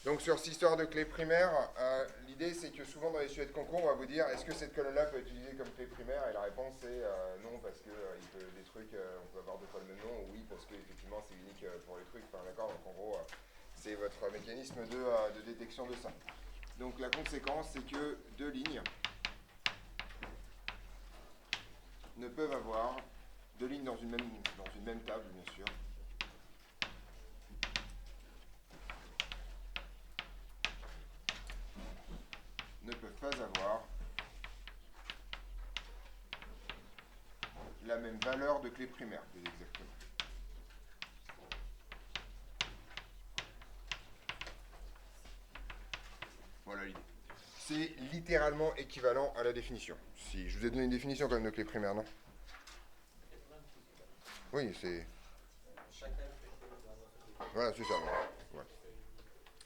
Donc sur cette histoire de clé primaire, l'idée c'est que souvent dans les sujets de concours, on va vous dire est-ce que cette colonne-là peut être utilisée comme clé primaire? Et la réponse est non parce que des trucs, on peut avoir deux fois le même nom, ou oui parce que effectivement c'est unique pour les trucs. Enfin d'accord, donc en gros c'est votre mécanisme de détection de ça. Donc la conséquence c'est que deux lignes ne peuvent avoir deux lignes dans une même table bien sûr. Ne peuvent pas avoir la même valeur de clé primaire, plus exactement. Voilà l'idée. C'est littéralement équivalent à la définition. Si je vous ai donné une définition quand même de clé primaire, non? Oui, c'est. Voilà, c'est ça. Ouais.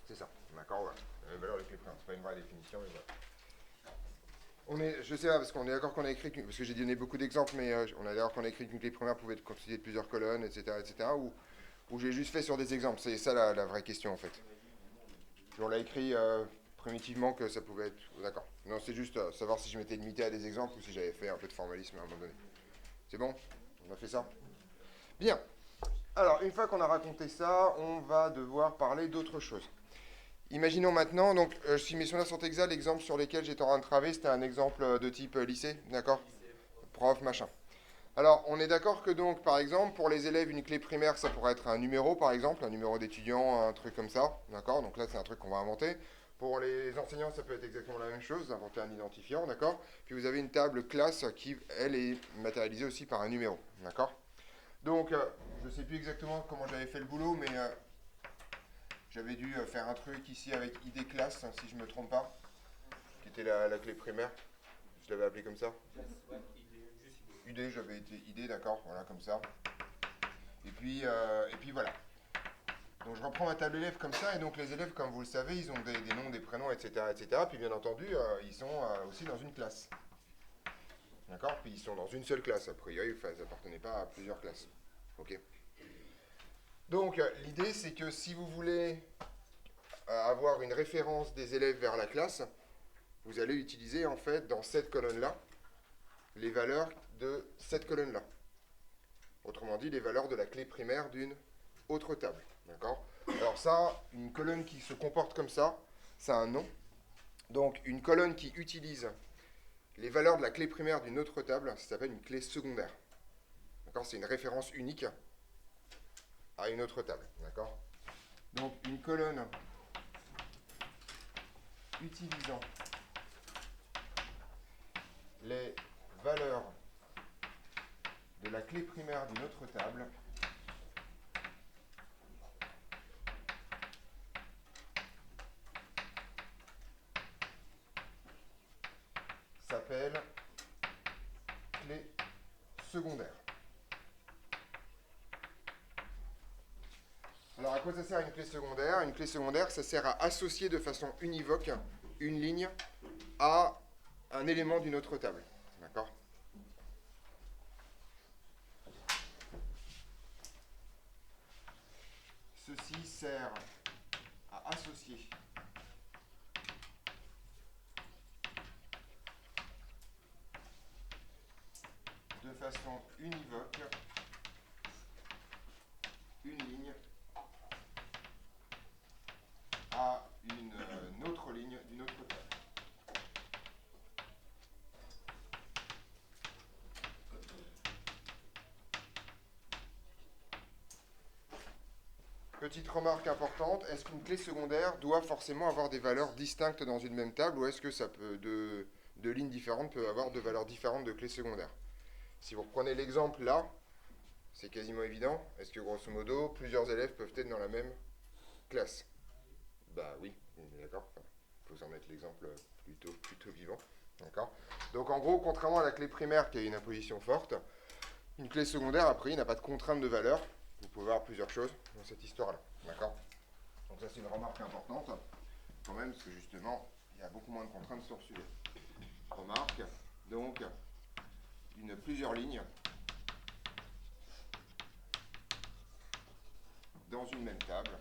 C'est ça. D'accord, voilà. La valeur de clé primaire, c'est pas une vraie définition, mais voilà. Je sais pas, parce qu'on est d'accord qu'on a écrit, parce que j'ai donné beaucoup d'exemples, mais on est d'accord qu'on a écrit qu'une clé primaire pouvait être constituée de plusieurs colonnes, etc., ou j'ai juste fait sur des exemples. C'est ça la vraie question en fait. On l'a écrit primitivement que ça pouvait être. D'accord. Non, c'est juste savoir si je m'étais limité à des exemples ou si j'avais fait un peu de formalisme à un moment donné. C'est bon? On a fait ça? Bien. Alors, une fois qu'on a raconté ça, on va devoir parler d'autre chose. Imaginons maintenant, donc, si mes souvenirs sont exacts, l'exemple sur lequel j'étais en train de travailler, c'était un exemple de type lycée, d'accord? Prof, machin. Alors, on est d'accord que donc, par exemple, pour les élèves, une clé primaire, ça pourrait être un numéro, par exemple, un numéro d'étudiant, un truc comme ça, d'accord? Donc là, c'est un truc qu'on va inventer. Pour les enseignants, ça peut être exactement la même chose, inventer un identifiant, d'accord? Puis vous avez une table classe qui, elle, est matérialisée aussi par un numéro, d'accord? Donc, je ne sais plus exactement comment j'avais fait le boulot, mais j'avais dû faire un truc ici avec ID classe, si je ne me trompe pas, qui était la clé primaire. Je l'avais appelé comme ça. ID, j'avais été ID, d'accord, voilà, comme ça. Et puis voilà. Donc je reprends ma table élève comme ça, et donc les élèves, comme vous le savez, ils ont des noms, des prénoms, etc., etc. Puis bien entendu, ils sont aussi dans une classe. D'accord? Puis ils sont dans une seule classe, a priori, enfin, ils n'appartenaient pas à plusieurs classes. Ok? Donc l'idée, c'est que si vous voulez avoir une référence des élèves vers la classe, vous allez utiliser en fait dans cette colonne-là les valeurs de cette colonne-là. Autrement dit, les valeurs de la clé primaire d'une autre table. D'accord? Alors ça, une colonne qui se comporte comme ça a un nom. Donc une colonne qui utilise les valeurs de la clé primaire d'une autre table, ça s'appelle une clé secondaire. D'accord? C'est une référence unique à une autre table. D'accord? Donc une colonne utilisant les valeurs de la clé primaire d'une autre table s'appelle clé secondaire. Alors à quoi ça sert une clé secondaire? Une clé secondaire, ça sert à associer de façon univoque une ligne à un élément d'une autre table. D'accord? Ceci sert à associer de façon univoque une ligne à une autre ligne d'une autre table. Petite remarque importante, est-ce qu'une clé secondaire doit forcément avoir des valeurs distinctes dans une même table ou est-ce que ça peut deux lignes différentes peuvent avoir deux valeurs différentes de clés secondaires? Si vous reprenez l'exemple là, c'est quasiment évident. Est-ce que grosso modo, plusieurs élèves peuvent être dans la même classe? Bah oui, d'accord. Enfin, il faut en mettre l'exemple plutôt vivant. D'accord. Donc en gros, contrairement à la clé primaire qui a une imposition forte, une clé secondaire, a priori, n'a pas de contrainte de valeur. Vous pouvez voir plusieurs choses dans cette histoire-là. D'accord. Donc ça, c'est une remarque importante, quand même, parce que justement, il y a beaucoup moins de contraintes sur ce sujet. Remarque, donc, plusieurs lignes dans une même table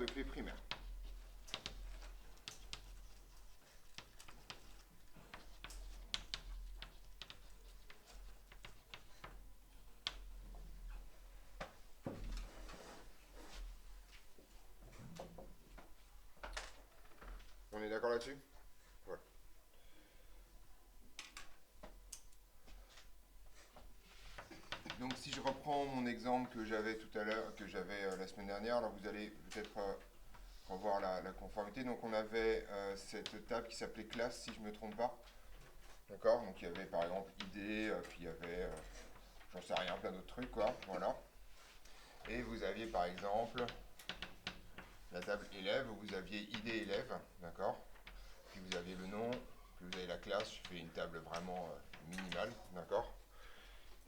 de clés primaires. On est d'accord là-dessus? Voilà. Donc si je reprends mon exemple que j'avais tout à l'heure, que j'avais la semaine dernière, alors vous allez peut-être revoir la conformité. Donc on avait cette table qui s'appelait classe, si je ne me trompe pas. D'accord? Donc il y avait par exemple ID, puis il y avait, j'en sais rien, plein d'autres trucs, quoi. Voilà. Et vous aviez par exemple la table élève, où vous aviez ID élève, d'accord? Puis vous aviez le nom, puis vous avez la classe, je fais une table vraiment minimale, d'accord?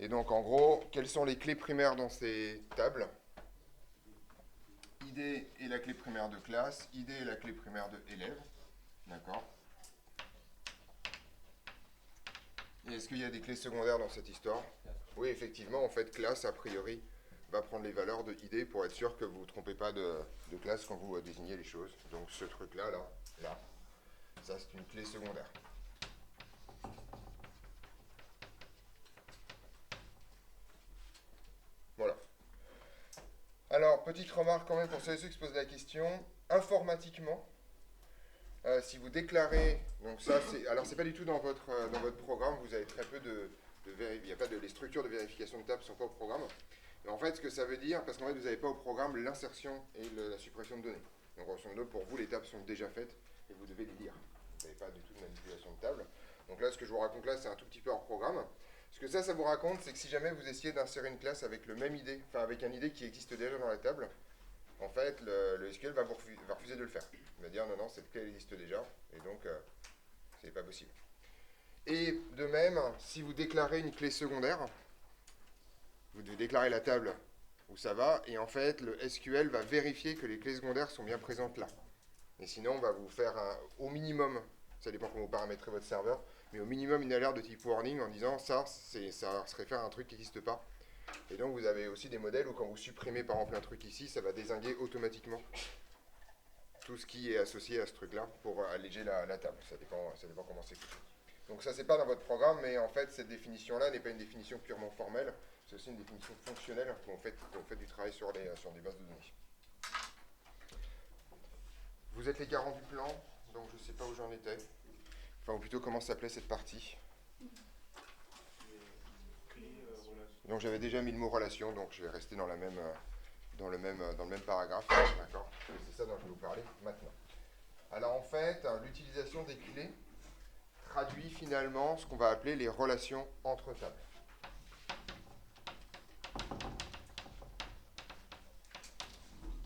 Et donc en gros, quelles sont les clés primaires dans ces tables? ID est la clé primaire de classe, ID est la clé primaire de élève, d'accord? Et est-ce qu'il y a des clés secondaires dans cette histoire? Oui, effectivement, en fait, classe, a priori, va prendre les valeurs de ID pour être sûr que vous ne trompez pas de classe quand vous désignez les choses. Donc ce truc-là, là, ça c'est une clé secondaire. Voilà. Alors, petite remarque quand même pour ceux qui se posent la question. Informatiquement, si vous déclarez, donc ça c'est, alors c'est pas du tout dans votre programme, vous avez très peu il n'y a pas les structures de vérification de table ne sont pas au programme. Mais en fait, ce que ça veut dire, parce qu'en fait vous n'avez pas au programme l'insertion et la suppression de données. Donc grosso modo, pour vous, les tables sont déjà faites et vous devez les lire. Vous n'avez pas du tout de manipulation de table. Donc là, ce que je vous raconte là, c'est un tout petit peu hors programme. Ce que ça vous raconte, c'est que si jamais vous essayez d'insérer une classe avec le même ID, enfin avec un ID qui existe déjà dans la table, en fait, le SQL va refuser de le faire. Il va dire non, non, cette clé existe déjà, et donc c'est pas possible. Et de même, si vous déclarez une clé secondaire, vous devez déclarer la table où ça va, et en fait, le SQL va vérifier que les clés secondaires sont bien présentes là. Et sinon, on va vous faire au minimum, ça dépend comment vous paramétrez votre serveur, mais au minimum une alerte de type warning en disant ça se réfère à un truc qui n'existe pas. Et donc vous avez aussi des modèles où quand vous supprimez par exemple un truc ici, ça va dézinguer automatiquement tout ce qui est associé à ce truc-là pour alléger la table. Ça dépend comment c'est fait. Donc ça, c'est pas dans votre programme, mais en fait, cette définition-là n'est pas une définition purement formelle, c'est aussi une définition fonctionnelle quand on fait du travail sur des bases de données. Vous êtes les garants du plan, donc je ne sais pas où j'en étais. Enfin, ou plutôt comment s'appelait cette partie. Donc j'avais déjà mis le mot relation, donc je vais rester dans le même paragraphe. D'accord. C'est ça dont je vais vous parler maintenant. Alors en fait, l'utilisation des clés traduit finalement ce qu'on va appeler les relations entre tables.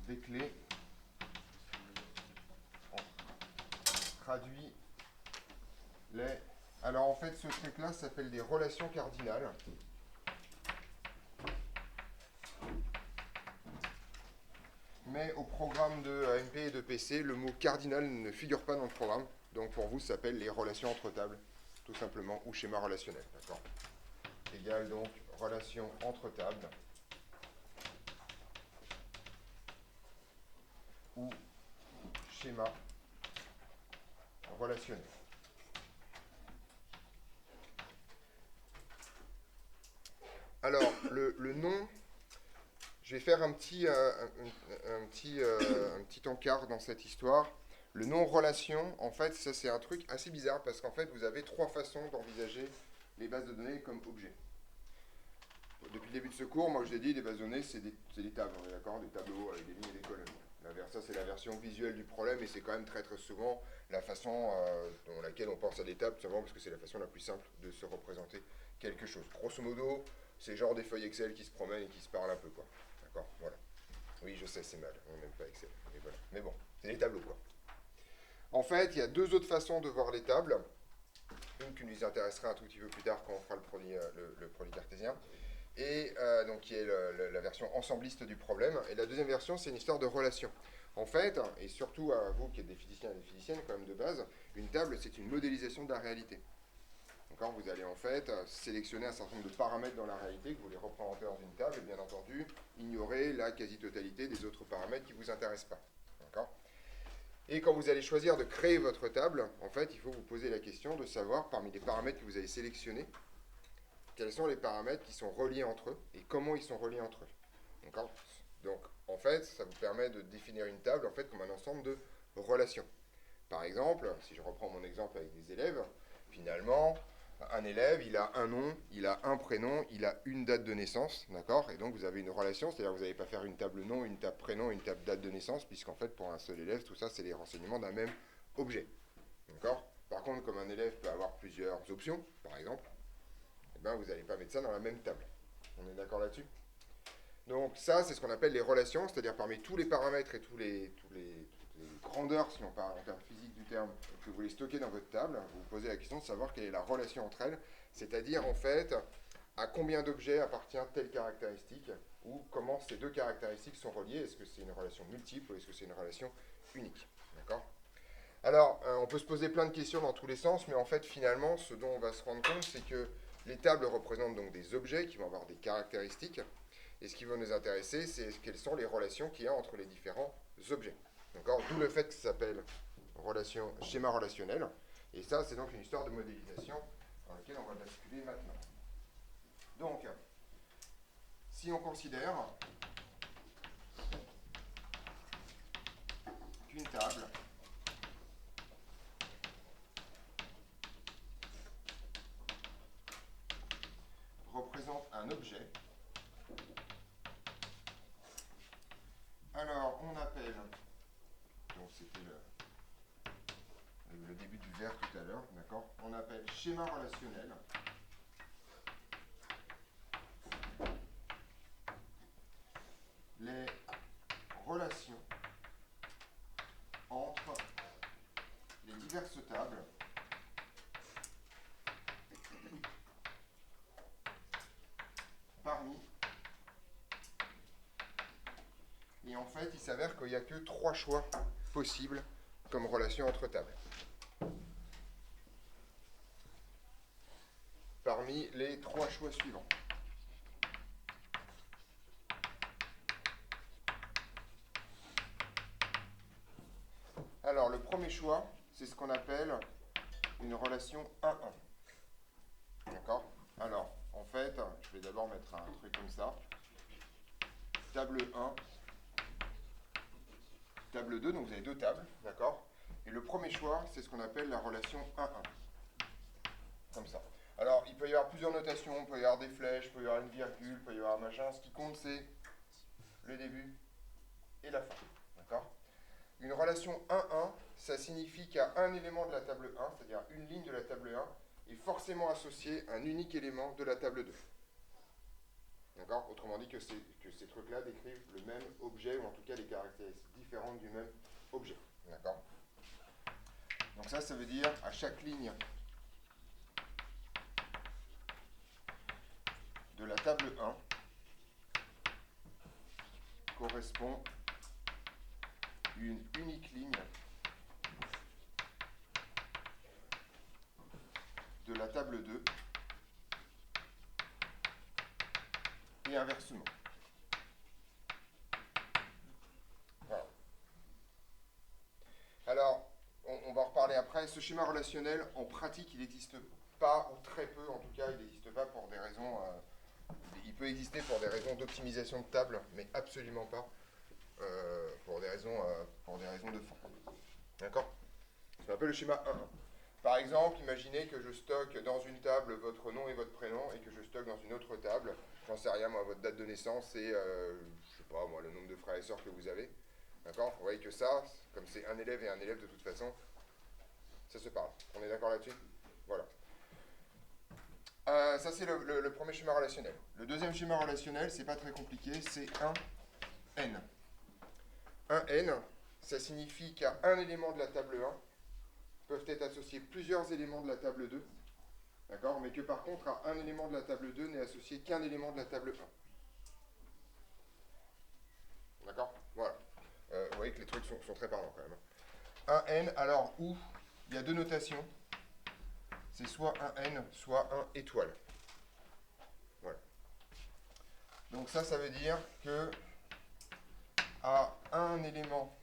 Des clés traduit les... Alors en fait, ce truc-là s'appelle des relations cardinales. Mais au programme de AMP et de PC, le mot cardinal ne figure pas dans le programme. Donc pour vous, ça s'appelle les relations entre tables, tout simplement, ou schéma relationnel. D'accord. Égale donc relation entre tables, ou schéma relationnel. Alors, le nom, je vais faire un petit encart dans cette histoire. Le nom relation, en fait, ça c'est un truc assez bizarre parce qu'en fait, vous avez trois façons d'envisager les bases de données comme objets. Depuis le début de ce cours, moi je l'ai dit, les bases de données, c'est des tables, on est d'accord, des tableaux avec des lignes et des colonnes. Ça, c'est la version visuelle du problème et c'est quand même très très souvent la façon dans laquelle on pense à des tables, tout simplement parce que c'est la façon la plus simple de se représenter quelque chose. Grosso modo, c'est genre des feuilles Excel qui se promènent et qui se parlent un peu, quoi. D'accord, voilà. Oui, je sais, c'est mal, on n'aime pas Excel. Mais voilà. Mais bon, c'est des tableaux, quoi. En fait, il y a deux autres façons de voir les tables. Une qui nous intéressera un tout petit peu plus tard quand on fera le produit cartésien. Et donc qui est la version ensembliste du problème. Et la deuxième version, c'est une histoire de relation. En fait, et surtout à vous qui êtes des physiciens et des physiciennes quand même de base, une table, c'est une modélisation de la réalité. Donc, vous allez en fait sélectionner un certain nombre de paramètres dans la réalité que vous les représentez dans une table et bien entendu ignorer la quasi-totalité des autres paramètres qui ne vous intéressent pas. Et quand vous allez choisir de créer votre table, en fait, il faut vous poser la question de savoir, parmi les paramètres que vous avez sélectionnés, quels sont les paramètres qui sont reliés entre eux et comment ils sont reliés entre eux. D'accord ? Donc, en fait, ça vous permet de définir une table en fait, comme un ensemble de relations. Par exemple, si je reprends mon exemple avec des élèves, finalement, un élève, il a un nom, il a un prénom, il a une date de naissance, d'accord? Et donc vous avez une relation, c'est-à-dire que vous n'allez pas faire une table nom, une table prénom, une table date de naissance, puisqu'en fait, pour un seul élève, tout ça, c'est les renseignements d'un même objet, d'accord? Par contre, comme un élève peut avoir plusieurs options, par exemple, eh ben, vous n'allez pas mettre ça dans la même table. On est d'accord là-dessus? Donc ça, c'est ce qu'on appelle les relations, c'est-à-dire parmi tous les paramètres et toutes les grandeurs, si on parle en termes physiques du terme, que vous voulez stocker dans votre table, vous vous posez la question de savoir quelle est la relation entre elles, c'est-à-dire en fait à combien d'objets appartient telle caractéristique, ou comment ces deux caractéristiques sont reliées, est-ce que c'est une relation multiple ou est-ce que c'est une relation unique. D'accord ? Alors, on peut se poser plein de questions dans tous les sens, mais en fait, finalement, ce dont on va se rendre compte, c'est que les tables représentent donc des objets qui vont avoir des caractéristiques, et ce qui va nous intéresser, c'est quelles sont les relations qu'il y a entre les différents objets. D'accord ? D'où le fait que ça s'appelle schéma relationnel. Et ça, c'est donc une histoire de modélisation dans laquelle on va basculer maintenant. Donc, si on considère qu'une table représente un objet, alors on appelle, donc c'était le début du vers tout à l'heure, d'accord ? On appelle schéma relationnel les relations entre les diverses tables parmi. Et en fait, il s'avère qu'il n'y a que 3 choix possibles comme relation entre tables. Parmi les 3 choix suivants. Alors, le premier choix, c'est ce qu'on appelle une relation 1-1. D'accord ? Alors, en fait, je vais d'abord mettre un truc comme ça. Table 1, table 2, donc vous avez 2 tables, d'accord ? Et le premier choix, c'est ce qu'on appelle la relation 1-1. Comme ça. Alors, il peut y avoir plusieurs notations, il peut y avoir des flèches, il peut y avoir une virgule, il peut y avoir un machin. Ce qui compte, c'est le début et la fin. D'accord ? Une relation 1-1, ça signifie qu'il y a un élément de la table 1, c'est-à-dire une ligne de la table 1, est forcément associé à un unique élément de la table 2. D'accord ? Autrement dit que ces trucs-là décrivent le même objet, ou en tout cas les caractéristiques différentes du même objet. D'accord ? Donc ça veut dire à chaque ligne de la table 1 correspond une unique ligne de la table 2 et inversement. Voilà. Alors, on va en reparler après. Ce schéma relationnel, en pratique, il n'existe pas, ou très peu en tout cas, il n'existe pas pour des raisons... il peut exister pour des raisons d'optimisation de table, mais absolument pas pour des raisons de fond. D'accord ? C'est un peu le schéma 1. Par exemple, imaginez que je stocke dans une table votre nom et votre prénom et que je stocke dans une autre table, j'en sais rien moi, votre date de naissance et, je sais pas moi, le nombre de frères et sœurs que vous avez. D'accord ? Vous voyez que ça, comme c'est un élève et un élève de toute façon, ça se parle. On est d'accord là-dessus ? Voilà. Ça c'est le premier schéma relationnel. Le deuxième schéma relationnel, c'est pas très compliqué, c'est un N. Un N, ça signifie qu'à un élément de la table 1, peuvent être associés plusieurs éléments de la table 2, d'accord, mais que par contre, à un élément de la table 2 n'est associé qu'un élément de la table 1. D'accord ? Voilà. Vous voyez que les trucs sont très parlants quand même. Un N, alors où il y a 2 notations, c'est soit un N, soit un étoile. Voilà. Donc ça veut dire que à un élément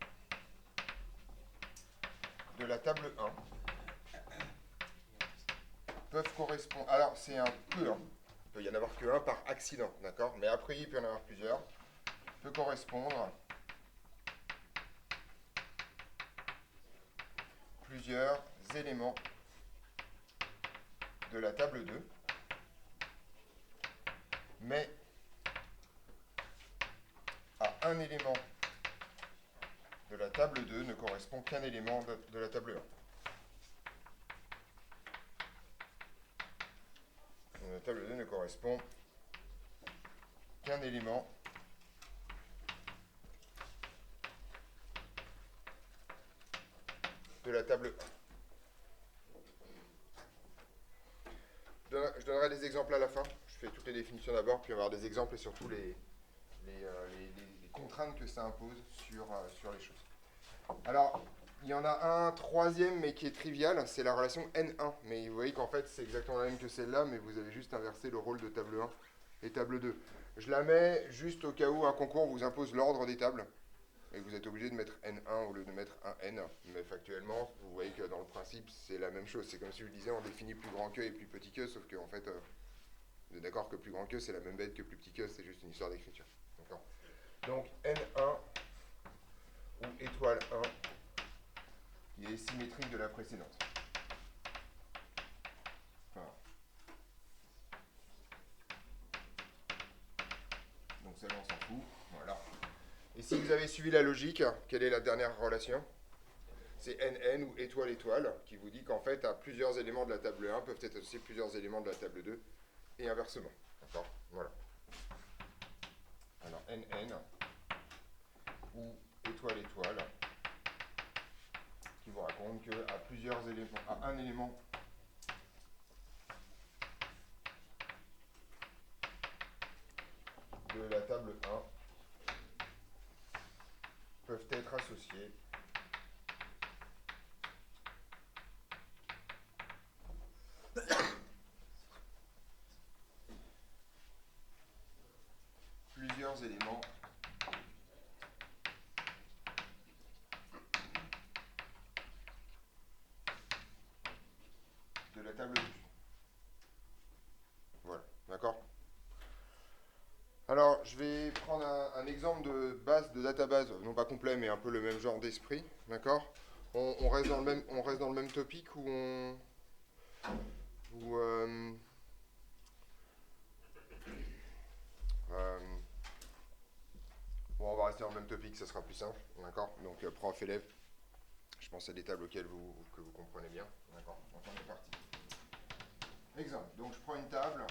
de la table 1 peuvent correspondre... Alors, c'est un peu, hein. Il peut y en avoir que un par accident, d'accord? Mais après, il peut y en avoir plusieurs. Peut correspondre plusieurs éléments de la table 2, mais à un élément de la table 2 ne correspond qu'un élément de la table 1. La table 2 ne correspond qu'un élément de la table 1. Je donnerai des exemples à la fin. Je fais toutes les définitions d'abord, puis on va avoir des exemples et surtout les contraintes que ça impose sur les choses. Alors, il y en a un troisième, mais qui est trivial, c'est la relation N1. Mais vous voyez qu'en fait, c'est exactement la même que celle-là, mais vous avez juste inversé le rôle de table 1 et table 2. Je la mets juste au cas où un concours vous impose l'ordre des tables, et que vous êtes obligé de mettre N1 au lieu de mettre un N. Mais factuellement, vous voyez que dans le principe, c'est la même chose. C'est comme si je disais, on définit plus grand que et plus petit que, sauf qu'en fait, vous êtes d'accord que plus grand que, c'est la même bête que plus petit que, c'est juste une histoire d'écriture. D'accord ? Donc, N1 ou étoile 1 qui est symétrique de la précédente. Voilà. Donc celle-là, on s'en fout. Voilà. Et si vous avez suivi la logique, quelle est la dernière relation? C'est NN ou étoile-étoile, qui vous dit qu'en fait, à plusieurs éléments de la table 1 peuvent être associés plusieurs éléments de la table 2, et inversement. D'accord? Voilà. Alors, NN ou étoile-étoile, qui vous raconte qu'à plusieurs éléments, à un élément de la table 1 peuvent être associés plusieurs éléments de la table 2. Voilà, d'accord? Alors, je vais prendre un exemple de base, de database, non pas complet, mais un peu le même genre d'esprit, d'accord? On reste dans le même topic où on... Où, bon, on va rester dans le même topic, ça sera plus simple, d'accord? Donc, prof-élève, je pense à des tables que vous comprenez bien, d'accord? Donc, on est parti. Exemple, donc je prends une table,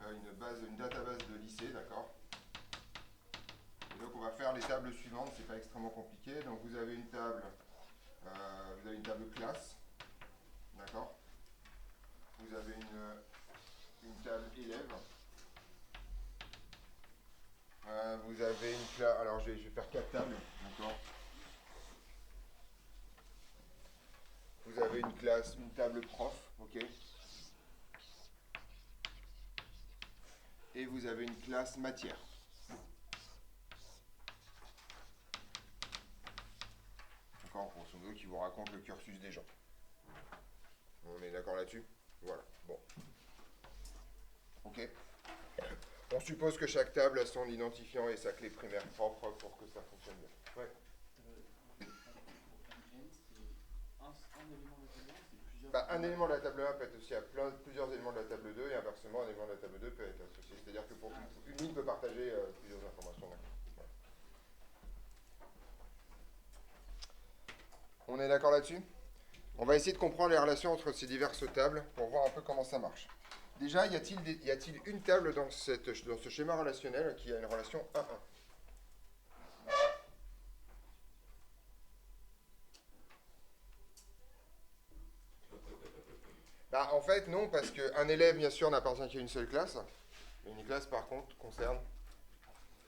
une database de lycée, d'accord? Et donc on va faire les tables suivantes, c'est pas extrêmement compliqué. Donc vous avez une table classe, d'accord? Vous avez une table élève. Vous avez une classe. Alors je vais faire 4 tables, d'accord? Vous avez une table prof, ok? Et vous avez une classe matière. D'accord, grosso modo, qui vous raconte le cursus des gens. On est d'accord là-dessus? Voilà, bon. Ok. On suppose que chaque table a son identifiant et sa clé primaire propre pour que ça fonctionne bien. Ouais. Un élément de la table 1 peut être associé à plusieurs éléments de la table 2 et inversement, un élément de la table 2 peut être associé. C'est-à-dire que pour une ligne peut partager plusieurs informations. Voilà. On est d'accord là-dessus? On va essayer de comprendre les relations entre ces diverses tables pour voir un peu comment ça marche. Déjà, y a-t-il une table dans ce schéma relationnel qui a une relation 1-1? Bah, en fait, non, parce qu'un élève, bien sûr, n'appartient qu'à une seule classe. Mais une classe, par contre, concerne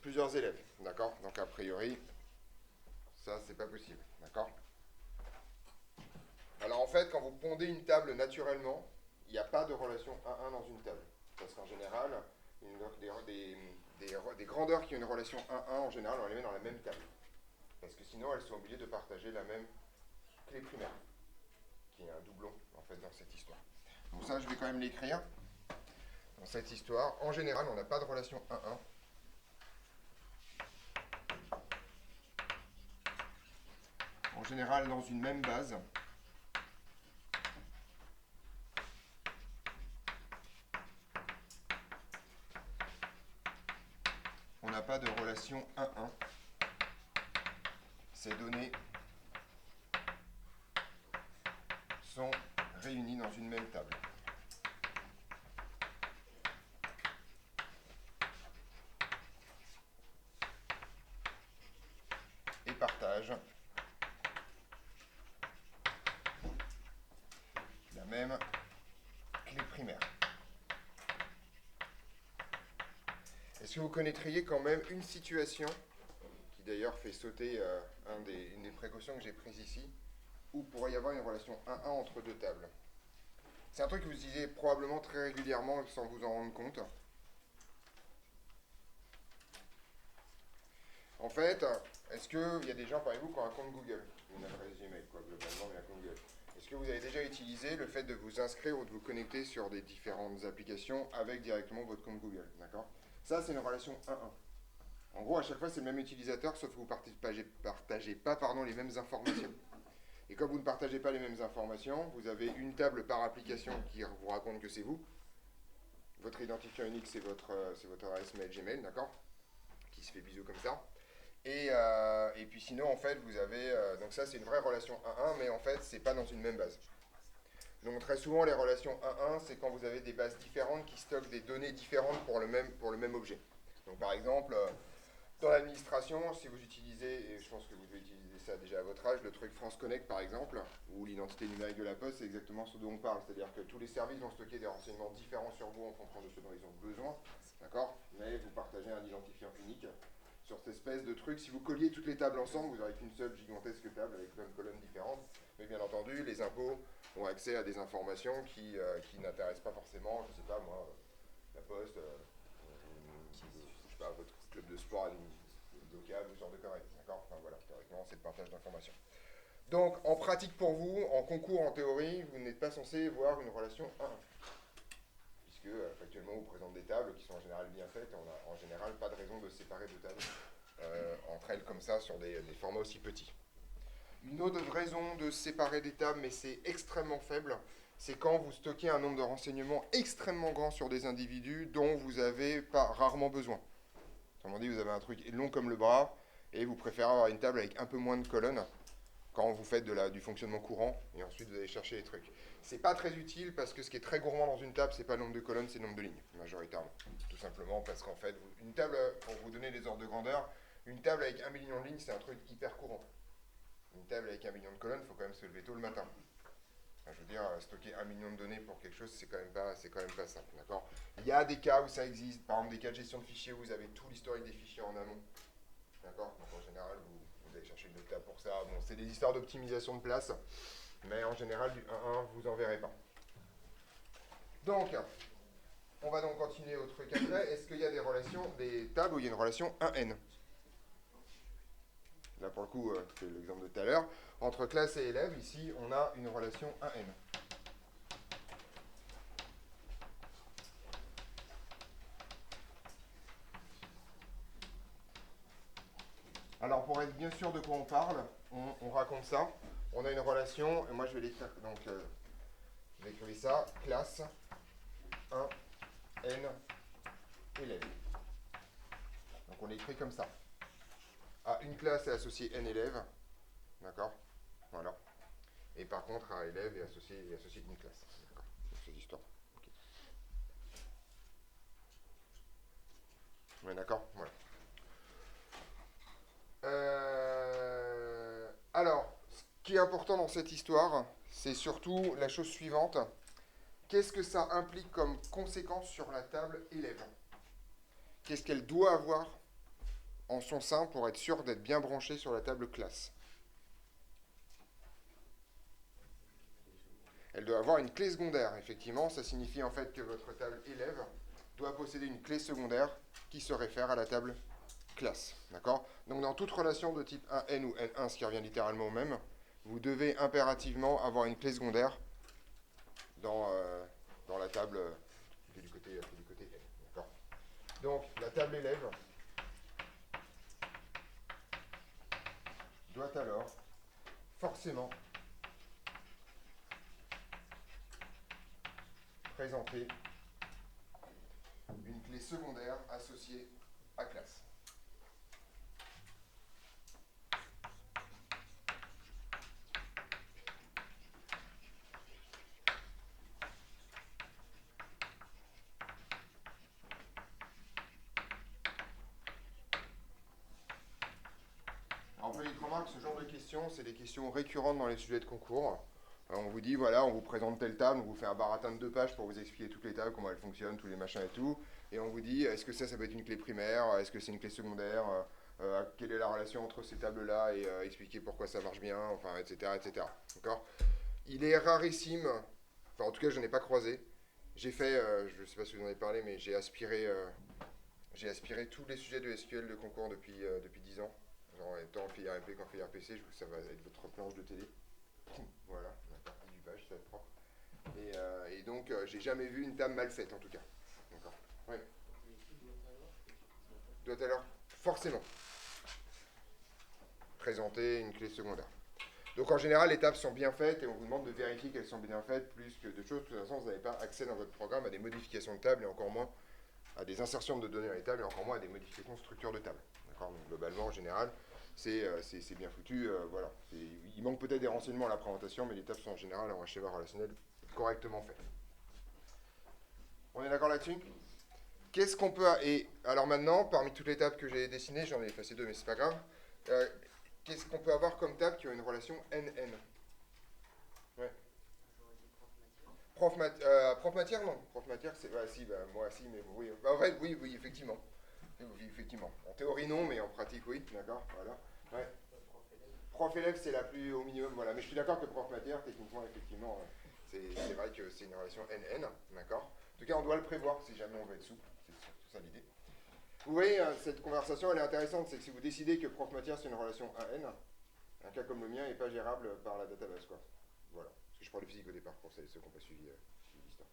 plusieurs élèves. D'accord? Donc, a priori, ça, c'est pas possible. D'accord? Alors, en fait, quand vous pondez une table naturellement, il n'y a pas de relation 1-1 dans une table. Parce qu'en général, des grandeurs qui ont une relation 1-1, en général, on les met dans la même table. Parce que sinon, elles sont obligées de partager la même clé primaire, qui est un doublon en fait dans cette histoire. Donc ça, je vais quand même l'écrire. Dans cette histoire, en général, on n'a pas de relation 1-1. En général, dans une même base, on n'a pas de relation 1-1. Ces données sont réunies dans une même table. Et partagent la même clé primaire. Est-ce que vous connaîtriez quand même une situation, qui d'ailleurs fait sauter une des précautions que j'ai prises ici, où pourrait y avoir une relation 1-1 entre deux tables? C'est un truc que vous utilisez probablement très régulièrement sans vous en rendre compte. En fait, est-ce qu'il y a des gens parmi vous qui ont un compte Google? Une adresse Gmail, quoi, globalement, mais un compte Google. Est-ce que vous avez déjà utilisé le fait de vous inscrire ou de vous connecter sur des différentes applications avec directement votre compte Google, d'accord? Ça, c'est une relation 1-1. En gros, à chaque fois, c'est le même utilisateur, sauf que vous ne partagez pas les mêmes informations. Et comme vous ne partagez pas les mêmes informations, vous avez une table par application qui vous raconte que c'est vous. Votre identifiant unique, c'est votre adresse mail Gmail, d'accord? Qui se fait bisous comme ça. Et puis sinon, en fait, vous avez... donc ça, c'est une vraie relation 1-1, mais en fait, c'est pas dans une même base. Donc très souvent, les relations 1-1, c'est quand vous avez des bases différentes qui stockent des données différentes pour le même objet. Donc par exemple, dans l'administration, si vous utilisez, et je pense que vous devez utiliser ça déjà à votre âge, le truc France Connect par exemple, ou l'identité numérique de la Poste, c'est exactement ce dont on parle. C'est-à-dire que tous les services vont stocker des renseignements différents sur vous en fonction de ce dont ils ont besoin, d'accord? Mais vous partagez un identifiant unique sur cette espèce de truc. Si vous colliez toutes les tables ensemble, vous n'aurez qu'une seule gigantesque table avec plein de colonnes différentes. Mais bien entendu, les impôts ont accès à des informations qui n'intéressent pas forcément, je ne sais pas moi, la Poste, je sais pas, votre club de sport, local, ce genre de conneries, d'accord? Enfin voilà, théoriquement, c'est le partage d'informations. Donc, en pratique pour vous, en concours, en théorie, vous n'êtes pas censé voir une relation 1-1. Puisque, factuellement, on vous présente des tables qui sont en général bien faites, et on n'a en général pas de raison de séparer deux tables entre elles comme ça sur des formats aussi petits. Une autre raison de séparer des tables, mais c'est extrêmement faible, c'est quand vous stockez un nombre de renseignements extrêmement grand sur des individus dont vous avez rarement besoin. Autrement dit, vous avez un truc long comme le bras, et vous préférez avoir une table avec un peu moins de colonnes quand vous faites du fonctionnement courant, et ensuite vous allez chercher les trucs. C'est pas très utile parce que ce qui est très gourmand dans une table, c'est pas le nombre de colonnes, c'est le nombre de lignes, majoritairement. Tout simplement parce qu'en fait, une table, pour vous donner des ordres de grandeur, une table avec 1 million de lignes, c'est un truc hyper courant. Une table avec 1 million de colonnes, il faut quand même se lever tôt le matin. Enfin, je veux dire, stocker 1 million de données pour quelque chose, c'est quand même pas simple, d'accord? Il y a des cas où ça existe, par exemple des cas de gestion de fichiers où vous avez tout l'historique des fichiers en amont. D'accord? Donc en général, vous allez chercher une autre table pour ça. Bon, c'est des histoires d'optimisation de place, mais en général, du 1-1, vous en verrez pas. Donc, on va donc continuer au truc après. Est-ce qu'il y a des tables où il y a une relation 1N? Là, pour le coup, c'est l'exemple de tout à l'heure. Entre classe et élève, ici, on a une relation 1N. Alors, pour être bien sûr de quoi on parle, on raconte ça. On a une relation, et moi je vais l'écrire, donc je vais écrire ça, classe 1, N, élève. Donc on l'écrit comme ça. À une classe est associé N élèves, d'accord? Voilà. Et par contre, à élève est associé une classe. D'accord. Donc c'est l'histoire. Okay. On est d'accord? Voilà. Alors, ce qui est important dans cette histoire, c'est surtout la chose suivante. Qu'est-ce que ça implique comme conséquence sur la table élève? Qu'est-ce qu'elle doit avoir en son sein pour être sûre d'être bien branchée sur la table classe? Elle doit avoir une clé secondaire, effectivement. Ça signifie en fait que votre table élève doit posséder une clé secondaire qui se réfère à la table classe. D'accord? Donc dans toute relation de type 1N ou N1, ce qui revient littéralement au même, vous devez impérativement avoir une clé secondaire dans, dans la table qui est du côté N. D'accord. Donc, la table élève doit alors forcément présenter une clé secondaire associée à classe. Alors, on peut vite remarquer que ce genre de questions, c'est des questions récurrentes dans les sujets de concours. On vous dit, voilà, on vous présente telle table, on vous fait un baratin de 2 pages pour vous expliquer toutes les tables, comment elles fonctionnent, tous les machins et tout. Et on vous dit, est-ce que ça peut être une clé primaire, est-ce que c'est une clé secondaire, quelle est la relation entre ces tables-là, et expliquer pourquoi ça marche bien, enfin, etc. etc. D'accord. Il est rarissime, enfin, en tout cas, je n'en ai pas croisé. J'ai fait, je ne sais pas si vous en avez parlé, mais j'ai aspiré tous les sujets de SQL de concours depuis 10 ans. Genre, tant en filière MP qu'en filière PC, je trouve que ça va être votre planche de télé. Voilà, d'accord, 18 pages, ça va être propre. Et donc, j'ai jamais vu une table mal faite, en tout cas. D'accord. Oui. Doit alors forcément présenter une clé secondaire. Donc, en général, les tables sont bien faites et on vous demande de vérifier qu'elles sont bien faites plus que de choses. De toute façon, vous n'avez pas accès dans votre programme à des modifications de table et encore moins à des insertions de données dans les tables et encore moins à des modifications de structure de table. D'accord. Donc, globalement, en général, c'est bien foutu. Voilà. Il manque peut-être des renseignements à la présentation, mais les tables sont en général en schéma relationnel correctement faites. On est d'accord là-dessus? Qu'est-ce qu'on peut... Et alors maintenant, parmi toutes les tables que j'ai dessinées, j'en ai effacé 2, mais c'est pas grave. Qu'est-ce qu'on peut avoir comme tables qui ont une relation NN? Ouais. Prof matière, non. Prof matière, c'est... Bah, si, bah, moi, si, mais oui. Bah, en fait, oui, effectivement. Oui, effectivement. En théorie, non, mais en pratique, oui. D'accord, voilà. Ouais. Prof élève, c'est la plus au minimum, voilà. Mais je suis d'accord que prof matière, techniquement, effectivement, c'est vrai que c'est une relation NN, d'accord. En tout cas, on doit le prévoir si jamais on veut être souple. C'est surtout ça l'idée. Vous voyez, cette conversation, elle est intéressante. C'est que si vous décidez que prof matière, c'est une relation AN, un cas comme le mien n'est pas gérable par la database, quoi. Voilà. Parce que je parle de physique au départ, pour ceux qui n'ont pas suivi l'histoire.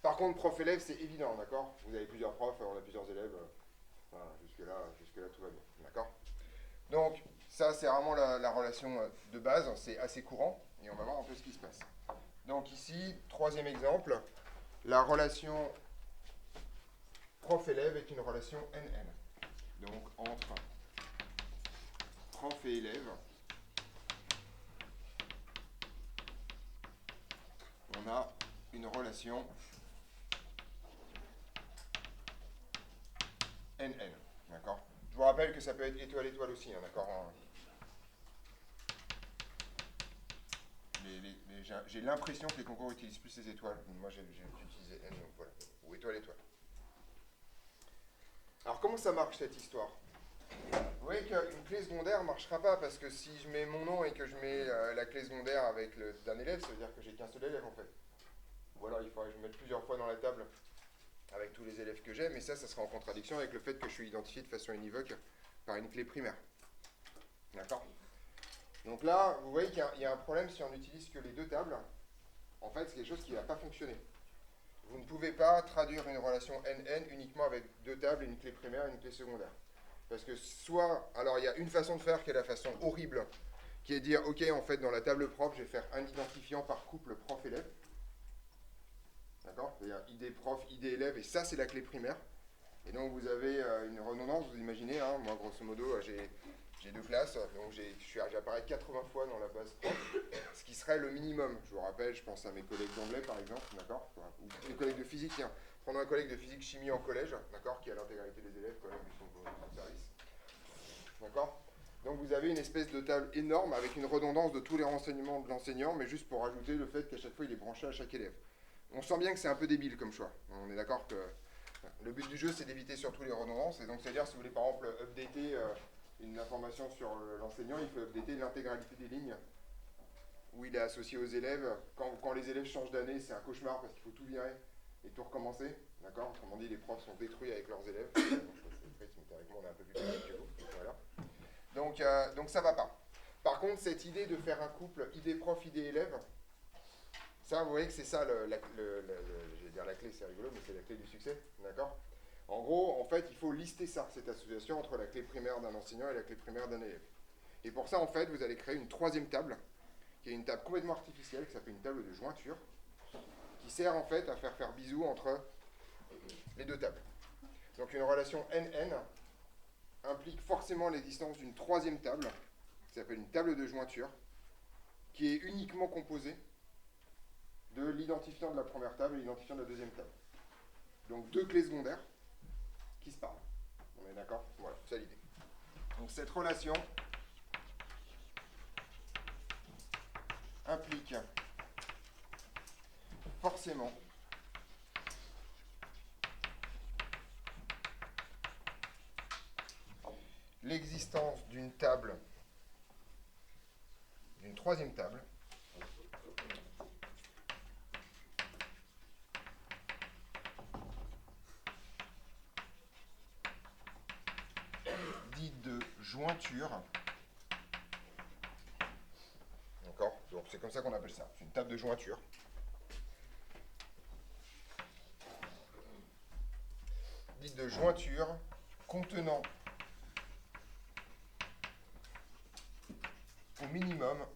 Par contre, prof-élève, c'est évident, d'accord. Vous avez plusieurs profs, on a plusieurs élèves. Voilà, jusque-là, tout va bien, d'accord. Donc, ça, c'est vraiment la relation de base. C'est assez courant, et on va voir un peu ce qui se passe. Donc ici, troisième exemple, la relation prof-élève est une relation NN. Donc, entre prof et élève, on a une relation NN. D'accord. Je vous rappelle que ça peut être étoile-étoile aussi, hein, d'accord. J'ai l'impression que les concours utilisent plus les étoiles. Moi, j'ai utilisé N, donc voilà. Ou étoile-étoile. Alors, comment ça marche cette histoire? Vous voyez qu'une clé secondaire ne marchera pas parce que si je mets mon nom et que je mets la clé secondaire avec d'un élève, ça veut dire que j'ai qu'un seul élève en fait. Ou alors il faudrait que je mette plusieurs fois dans la table avec tous les élèves que j'ai, mais ça sera en contradiction avec le fait que je suis identifié de façon univoque par une clé primaire. D'accord. Donc là, vous voyez qu'il y a un problème si on n'utilise que les deux tables. En fait, c'est quelque chose qui ne va pas fonctionner. Vous ne pouvez pas traduire une relation NN uniquement avec deux tables, une clé primaire et une clé secondaire. Parce que soit, alors il y a une façon de faire qui est la façon horrible, qui est de dire, ok, en fait, dans la table propre, je vais faire un identifiant par couple prof-élève. D'accord. C'est-à-dire ID prof, ID élève, et ça, c'est la clé primaire. Et donc, vous avez une redondance, vous imaginez, hein, moi, grosso modo, j'ai deux classes, donc j'apparais 80 fois dans la base prof, ce qui serait le minimum. Je vous rappelle, je pense à mes collègues d'anglais, par exemple, d'accord, ou mes collègues de physique, tiens. Prenons un collègue de physique-chimie en collège, d'accord, qui a l'intégralité des élèves, quand même, vu son service. D'accord. Donc vous avez une espèce de table énorme avec une redondance de tous les renseignements de l'enseignant, mais juste pour ajouter le fait qu'à chaque fois il est branché à chaque élève. On sent bien que c'est un peu débile comme choix. On est d'accord que le but du jeu c'est d'éviter surtout les redondances, et donc c'est-à-dire si vous voulez par exemple updater une information sur l'enseignant, il faut updater l'intégralité des lignes où il est associé aux élèves. Quand les élèves changent d'année, c'est un cauchemar parce qu'il faut tout virer et tout recommencer. D'accord. Autrement dit, les profs sont détruits avec leurs élèves. Donc, c'est triste, mais théoriquement on est un peu plus petit que vous. Voilà. Donc ça va pas. Par contre, cette idée de faire un couple idée prof, idée élève, ça, vous voyez que c'est ça, je vais dire la clé, c'est rigolo, mais c'est la clé du succès, d'accord? En gros, en fait, il faut lister ça, cette association entre la clé primaire d'un enseignant et la clé primaire d'un élève. Et pour ça, en fait, vous allez créer une troisième table, qui est une table complètement artificielle, qui s'appelle une table de jointure, qui sert en fait à faire bisous entre les deux tables. Donc une relation NN implique forcément l'existence d'une troisième table, qui s'appelle une table de jointure, qui est uniquement composée de l'identifiant de la première table et l'identifiant de la deuxième table. Donc deux clés secondaires qui se parlent. On est d'accord? Voilà, c'est l'idée. Donc cette relation implique forcément l'existence d'une table, d'une troisième table, dite de jointure. D'accord? Donc c'est comme ça qu'on appelle ça. C'est une table de jointure. Dite de jointure contenant au minimum.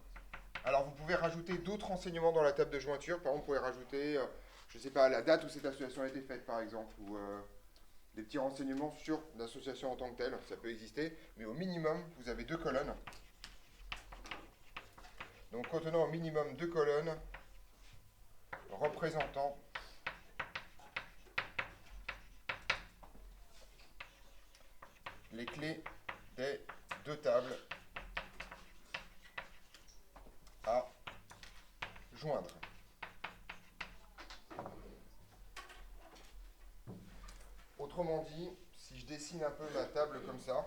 Alors vous pouvez rajouter d'autres renseignements dans la table de jointure. Par exemple, vous pouvez rajouter, je ne sais pas, la date où cette association a été faite par exemple, ou des petits renseignements sur l'association en tant que telle. Ça peut exister, mais au minimum, vous avez deux colonnes. Donc contenant au minimum deux colonnes représentant les clés des deux tables à joindre. Autrement dit, si je dessine un peu ma table comme ça,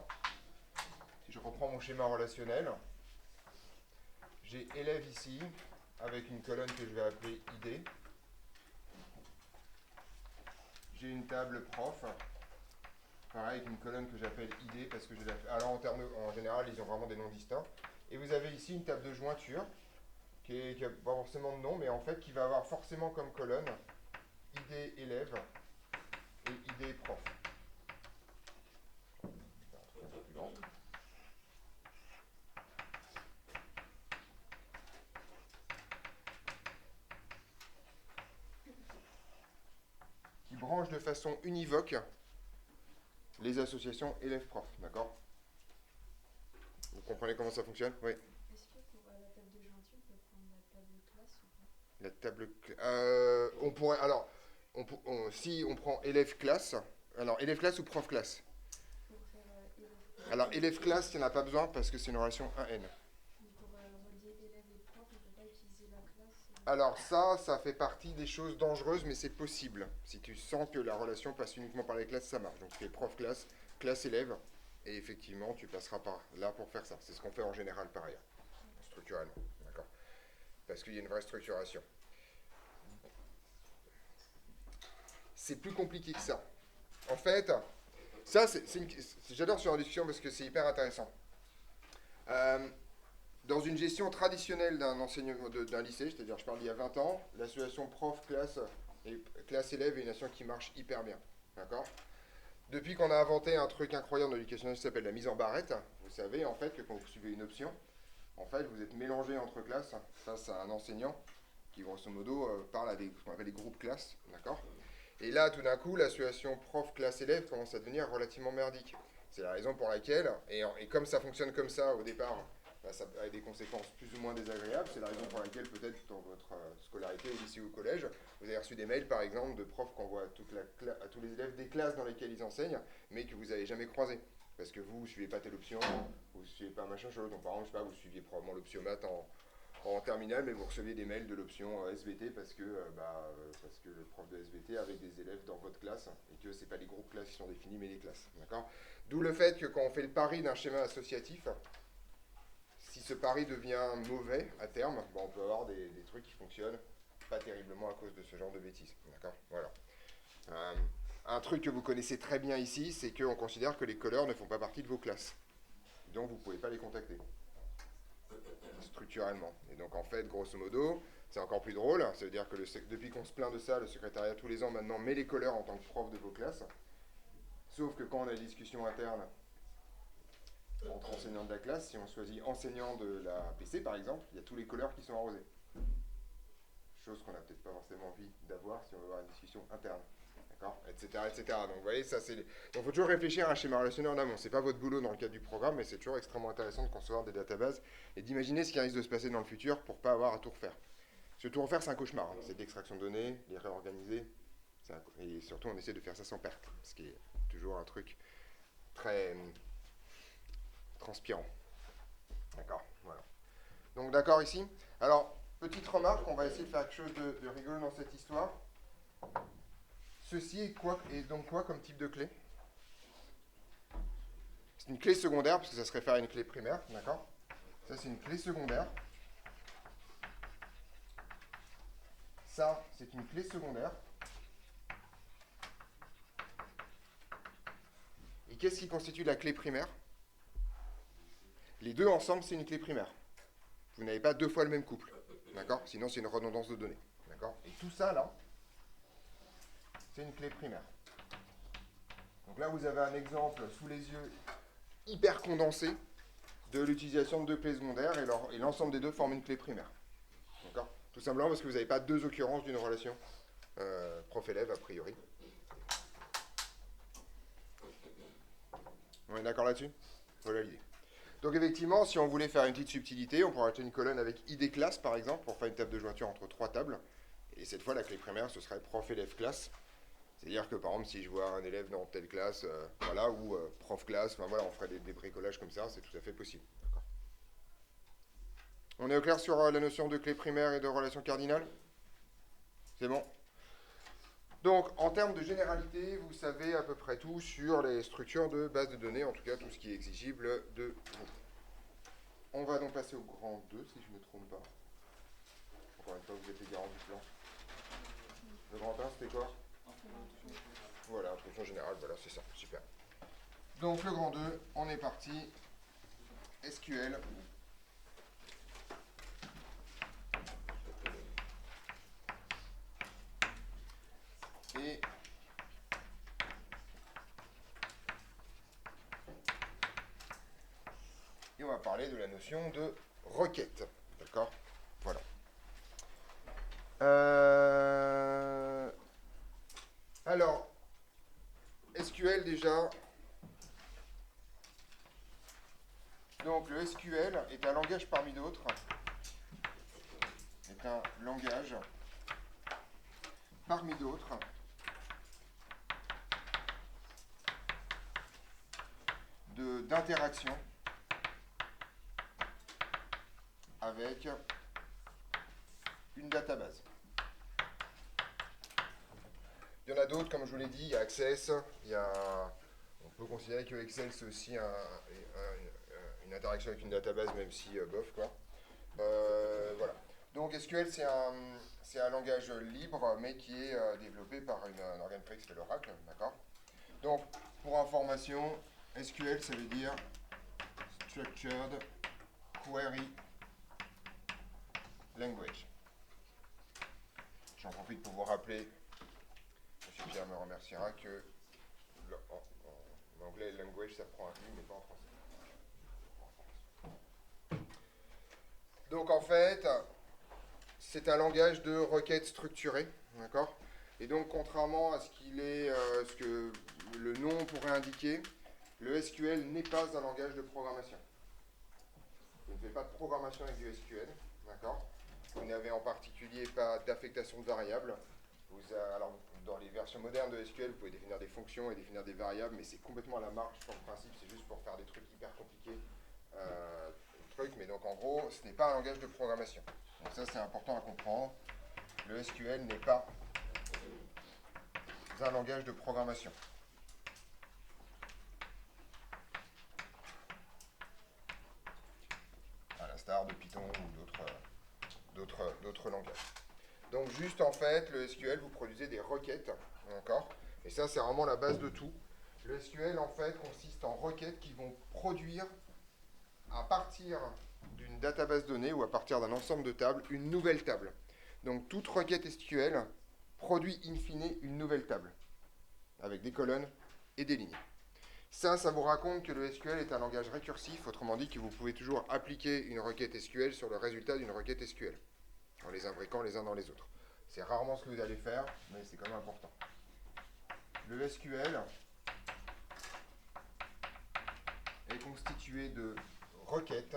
si je reprends mon schéma relationnel, j'ai élève ici, avec une colonne que je vais appeler ID. J'ai une table prof, pareil, avec une colonne que j'appelle ID, parce que je l'ai fait. Alors en général, ils ont vraiment des noms distincts. Et vous avez ici une table de jointure, qui n'a pas forcément de nom, mais en fait qui va avoir forcément comme colonne ID élève et ID prof. Qui branche de façon univoque les associations élèves-prof, d'accord? Vous comprenez comment ça fonctionne? Oui. Est-ce que pour la table de jointure, on peut prendre la table classe ou pas? La table... on pourrait... Alors, si on prend élève-classe... Alors, élève-classe ou prof-classe? Pour faire élève. Alors, élève-classe, il n'y en a pas besoin parce que c'est une relation 1N. Mais pour relier élève et prof, on peut pas utiliser la classe. Alors ça fait partie des choses dangereuses, mais c'est possible. Si tu sens que la relation passe uniquement par les classes, ça marche. Donc tu fais prof-classe, classe-élève, et effectivement, tu passeras par là pour faire ça. C'est ce qu'on fait en général par ailleurs, structurellement. D'accord? Parce qu'il y a une vraie structuration. C'est plus compliqué que ça. En fait, ça, j'adore ce genre de discussion parce que c'est hyper intéressant. Dans une gestion traditionnelle d'un enseignement d'un lycée, c'est-à-dire je parle d'il y a 20 ans, l'association prof-classe et classe-élève est une association qui marche hyper bien. D'accord? Depuis qu'on a inventé un truc incroyable dans l'éducation qui s'appelle la mise en barrette, vous savez en fait que quand vous suivez une option, en fait vous êtes mélangé entre classes face à un enseignant qui grosso modo parle à ce qu'on appelle des groupes classes. D'accord? Et là tout d'un coup l'association prof-classe-élève commence à devenir relativement merdique. C'est la raison pour laquelle, et comme ça fonctionne comme ça au départ, ça a des conséquences plus ou moins désagréables. C'est la raison pour laquelle peut-être dans votre scolarité au lycée ou au collège, vous avez reçu des mails par exemple de profs qui envoient à tous les élèves des classes dans lesquelles ils enseignent, mais que vous n'avez jamais croisé. Parce que vous ne suivez pas telle option, vous ne suivez pas machin chose. Donc par exemple, je sais pas, vous suiviez probablement l'option maths en terminale, mais vous receviez des mails de l'option SVT parce que le prof de SVT avait des élèves dans votre classe et que ce n'est pas les groupes classes qui sont définis, mais les classes. D'accord? D'où le fait que quand on fait le pari d'un schéma associatif, si ce pari devient mauvais à terme, on peut avoir des trucs qui fonctionnent pas terriblement à cause de ce genre de bêtises. D'accord? Voilà. Un truc que vous connaissez très bien ici, c'est qu'on considère que les colleurs ne font pas partie de vos classes. Donc vous ne pouvez pas les contacter, structurellement. Et donc en fait, grosso modo, c'est encore plus drôle. Ça veut dire que depuis qu'on se plaint de ça, le secrétariat tous les ans maintenant met les colleurs en tant que prof de vos classes. Sauf que quand on a des discussions internes entre enseignants de la classe, si on choisit enseignant de la PC par exemple, il y a tous les colleurs qui sont arrosés. Chose qu'on n'a peut-être pas forcément envie d'avoir si on veut avoir une discussion interne. D'accord, etc., etc. Donc vous voyez, ça c'est. Donc il faut toujours réfléchir à un schéma relationnel en amont. C'est pas votre boulot dans le cadre du programme, mais c'est toujours extrêmement intéressant de concevoir des databases et d'imaginer ce qui risque de se passer dans le futur pour pas avoir à tout refaire. Parce que tout refaire, c'est un cauchemar. Hein. C'est de l'extraction de données, les réorganiser. Et surtout, on essaie de faire ça sans perte, ce qui est toujours un truc très transpirant. D'accord, voilà. Donc d'accord ici. Alors, petite remarque, on va essayer de faire quelque chose de rigolo dans cette histoire. Ceci est donc quoi comme type de clé? C'est une clé secondaire, parce que ça se réfère à une clé primaire, d'accord? Ça, c'est une clé secondaire. Ça, c'est une clé secondaire. Et qu'est-ce qui constitue la clé primaire? Les deux ensemble, c'est une clé primaire. Vous n'avez pas deux fois le même couple, d'accord? Sinon, c'est une redondance de données, d'accord? Et tout ça, là, c'est une clé primaire. Donc là, vous avez un exemple sous les yeux hyper condensé de l'utilisation de deux clés secondaires et l'ensemble des deux forment une clé primaire. D'accord? Tout simplement parce que vous n'avez pas deux occurrences d'une relation prof-élève, a priori. On est d'accord là-dessus? Voilà l'idée. Donc effectivement, si on voulait faire une petite subtilité, on pourrait acheter une colonne avec ID classe, par exemple, pour faire une table de jointure entre trois tables. Et cette fois, la clé primaire, ce serait prof-élève classe. C'est-à-dire que par exemple, si je vois un élève dans telle classe, voilà, ou prof classe, enfin voilà, on ferait des bricolages comme ça, c'est tout à fait possible. On est au clair sur la notion de clé primaire et de relation cardinale? C'est bon? Donc, en termes de généralité, vous savez à peu près tout sur les structures de base de données, en tout cas tout ce qui est exigible de vous. On va donc passer au grand 2, si je ne me trompe pas. Encore une fois, vous êtes les garants du plan. Le grand 1, c'était quoi? Voilà, introduction générale, voilà, c'est ça, super. Donc le grand 2, on est parti. SQL. Et on va parler de la notion de requête. D'accord? Voilà. Alors, SQL déjà. Donc le SQL est un langage parmi d'autres. Est un langage parmi d'autres d'interaction avec une database. Il y en a d'autres, comme je vous l'ai dit, il y a Access, on peut considérer que Excel c'est aussi une interaction avec une database, même si bof quoi. Voilà. Donc SQL c'est un langage libre, mais qui est développé par un organe privé qui s'appelle Oracle, d'accord? Donc pour information, SQL ça veut dire Structured Query Language. J'en profite pour vous rappeler, M. Pierre me remerciera, que en anglais, language, ça prend un i, mais pas en français. Donc en fait, c'est un langage de requête structurée, d'accord? Et donc contrairement à ce ce que le nom pourrait indiquer, le SQL n'est pas un langage de programmation. Vous ne faites pas de programmation avec du SQL, d'accord? Vous n'avez en particulier pas d'affectation de variables. Alors, dans les versions modernes de SQL, vous pouvez définir des fonctions et définir des variables, mais c'est complètement à la marge sur le principe, c'est juste pour faire des trucs hyper compliqués. Mais donc en gros, ce n'est pas un langage de programmation. Donc ça, c'est important à comprendre. Le SQL n'est pas un langage de programmation. À l'instar de Python ou d'autres langages. Donc juste en fait, le SQL, vous produisez des requêtes, d'accord? Et ça, c'est vraiment la base de tout. Le SQL, en fait, consiste en requêtes qui vont produire à partir d'une database donnée ou à partir d'un ensemble de tables, une nouvelle table. Donc toute requête SQL produit in fine une nouvelle table, avec des colonnes et des lignes. Ça vous raconte que le SQL est un langage récursif, autrement dit que vous pouvez toujours appliquer une requête SQL sur le résultat d'une requête SQL, en les imbriquant les uns dans les autres. C'est rarement ce que vous allez faire, mais c'est quand même important. Le SQL est constitué de requêtes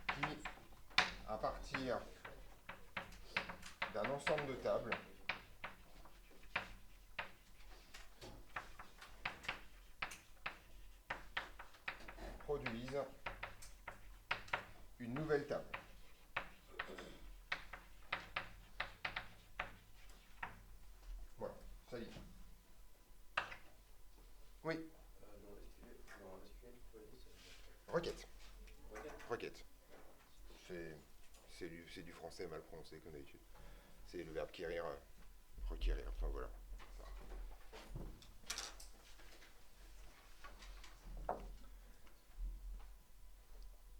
qui, à partir d'un ensemble de tables, produisent une nouvelle table. Voilà, ça y est. Oui. Requête. Requête. C'est du français mal prononcé comme d'habitude. C'est le verbe quérir, requérir, enfin voilà.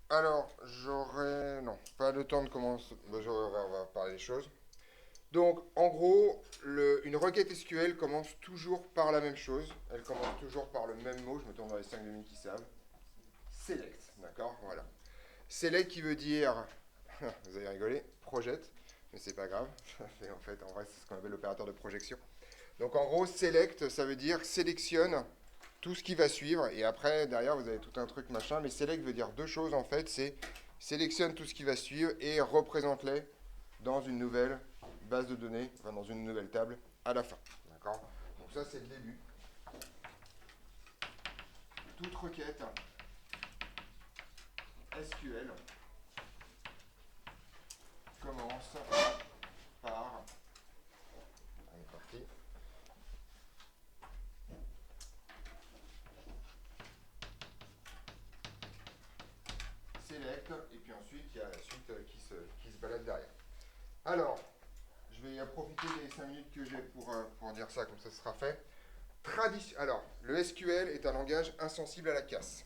Alors, non, pas le temps de commencer. On va parler des choses. Donc, en gros, une requête SQL commence toujours par la même chose. Elle commence toujours par le même mot. Je me tourne vers les 5 demi qui savent. Select, d'accord. Voilà. Select qui veut dire, vous allez rigoler, project, mais c'est pas grave. En vrai, c'est ce qu'on appelle l'opérateur de projection. Donc, en gros, select, ça veut dire sélectionne tout ce qui va suivre. Et après, derrière, vous avez tout un truc machin. Mais select veut dire deux choses, en fait. C'est sélectionne tout ce qui va suivre et représente-les dans une nouvelle base de données, enfin dans une nouvelle table à la fin. D'accord. Donc ça, c'est le début. Toute requête SQL commence par select, et puis ensuite il y a la suite qui se balade derrière. Alors, je vais profiter des 5 minutes que j'ai pour dire ça, comme ça ce sera fait. Alors, le SQL est un langage insensible à la casse.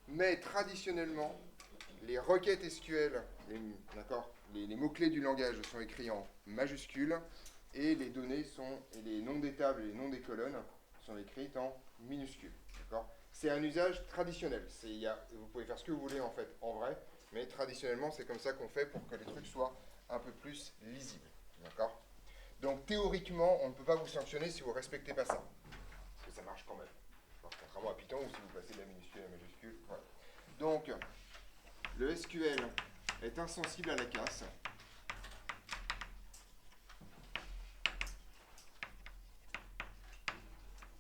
Mais traditionnellement, les requêtes SQL, les mots-clés du langage sont écrits en majuscules et les données et les noms des tables et les noms des colonnes sont écrits en minuscules. C'est un usage traditionnel. Vous pouvez faire ce que vous voulez en fait en vrai, mais traditionnellement c'est comme ça qu'on fait pour que les trucs soient un peu plus lisibles. D'accord. Donc théoriquement, on ne peut pas vous sanctionner si vous ne respectez pas ça. Parce que ça marche quand même. Contrairement à Python où si vous passez de la minuscule à la majuscule. Voilà. Donc, le SQL est insensible à la casse.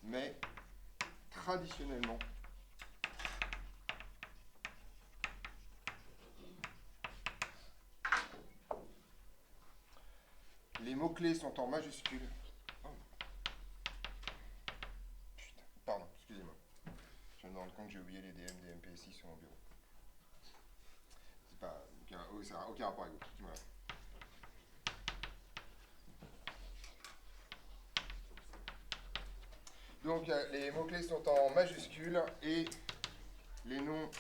Mais traditionnellement, les mots-clés sont en majuscules. Oh. Putain, pardon, excusez-moi. Je viens de me rendre compte que j'ai oublié les DM, des MPSI sur mon bureau. C'est pas. Ça n'a aucun rapport avec vous. Voilà. Donc les mots-clés sont en majuscules et les noms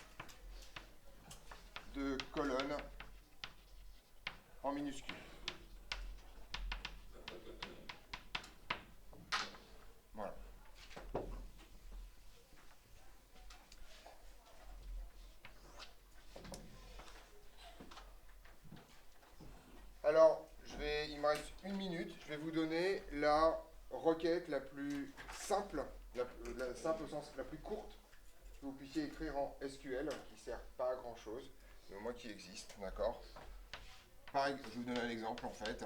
de colonnes en minuscules. Voilà. Alors, il me reste une minute. Je vais vous donner la requête la plus simple, simple au sens la plus courte que vous puissiez écrire en SQL, qui ne sert pas à grand chose, mais au moins qui existe, d'accord. Pareil, je vous donne un exemple en fait.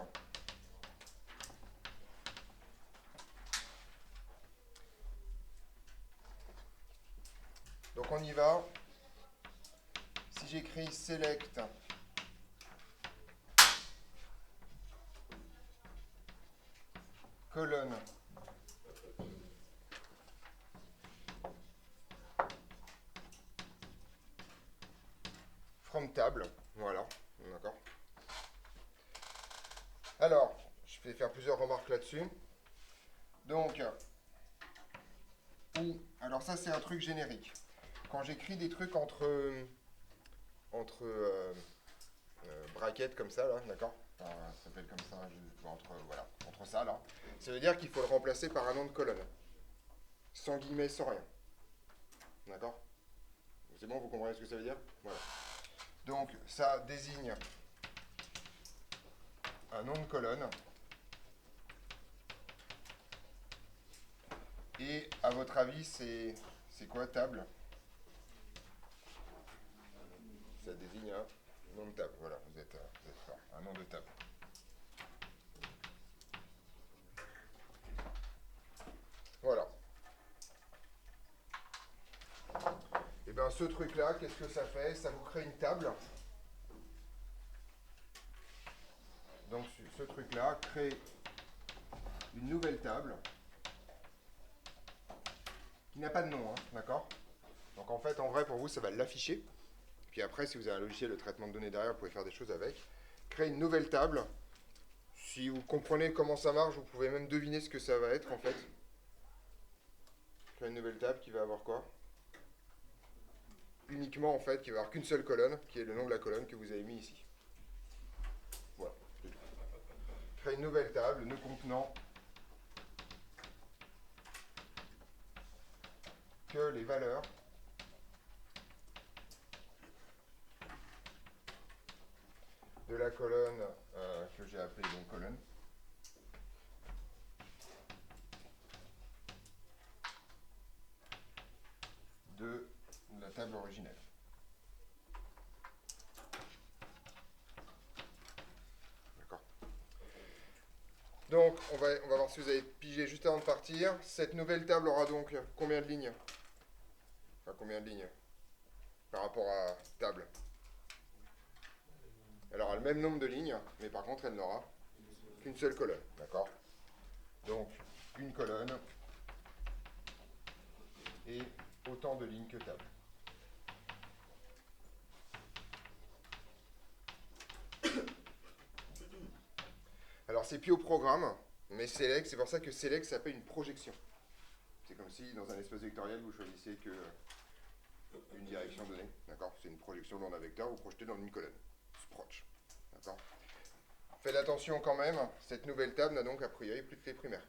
Donc on y va. Si j'écris select colonne from table, voilà, d'accord. Alors, je vais faire plusieurs remarques là-dessus. Donc, Ou, alors ça c'est un truc générique. Quand j'écris des trucs entre brackets comme ça, là, d'accord? Enfin, ça s'appelle comme ça, voilà, entre ça, là. Ça veut dire qu'il faut le remplacer par un nom de colonne. Sans guillemets, sans rien. D'accord? C'est bon, vous comprenez ce que ça veut dire? Voilà. Donc, ça désigne un nom de colonne. Et, à votre avis, c'est quoi, table? Ça désigne un nom de table. Voilà, vous êtes fort. Un nom de table. Voilà. Et bien, ce truc-là, qu'est-ce que ça fait? Ça vous crée une table. Donc, ce truc-là crée une nouvelle table qui n'a pas de nom, hein, d'accord? Donc, en fait, en vrai, pour vous, ça va l'afficher. Puis après, si vous avez un logiciel de traitement de données derrière, vous pouvez faire des choses avec. Créer une nouvelle table. Si vous comprenez comment ça marche, vous pouvez même deviner ce que ça va être, en fait. Créer une nouvelle table qui va avoir quoi? Uniquement, en fait, qui va avoir qu'une seule colonne, qui est le nom de la colonne que vous avez mis ici. Voilà, c'est tout. Créer une nouvelle table ne contenant que les valeurs de la colonne que j'ai appelée donc colonne. De la table originelle. D'accord. Donc, on va voir si vous avez pigé juste avant de partir. Cette nouvelle table aura donc combien de lignes? Enfin, combien de lignes par rapport à table? Elle aura le même nombre de lignes, mais par contre, elle n'aura qu'une seule colonne. D'accord? Donc, une colonne et autant de lignes que table. Alors, c'est plus au programme, mais select, c'est pour ça que select s'appelle une projection. C'est comme si, dans un espace vectoriel, vous choisissiez que une direction donnée. D'accord? C'est une projection dans un vecteur, vous projetez dans une colonne. Sproch. D'accord? Faites attention quand même, cette nouvelle table n'a donc a priori plus de clé primaire.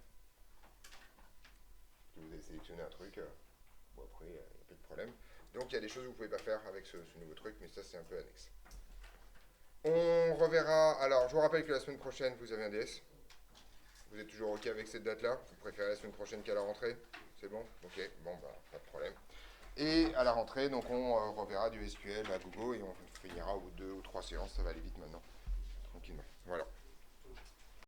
Si vous avez sélectionné un truc, bon après, il n'y a pas de problème. Donc il y a des choses que vous ne pouvez pas faire avec ce nouveau truc, mais ça c'est un peu annexe. On reverra, alors je vous rappelle que la semaine prochaine vous avez un DS. Vous êtes toujours OK avec cette date-là? Vous préférez la semaine prochaine qu'à la rentrée? C'est bon? OK, bon bah pas de problème. Et à la rentrée, donc on reverra du SQL à Google et on finira au bout de 2 ou 3 séances, ça va aller vite maintenant. Tranquillement. Voilà.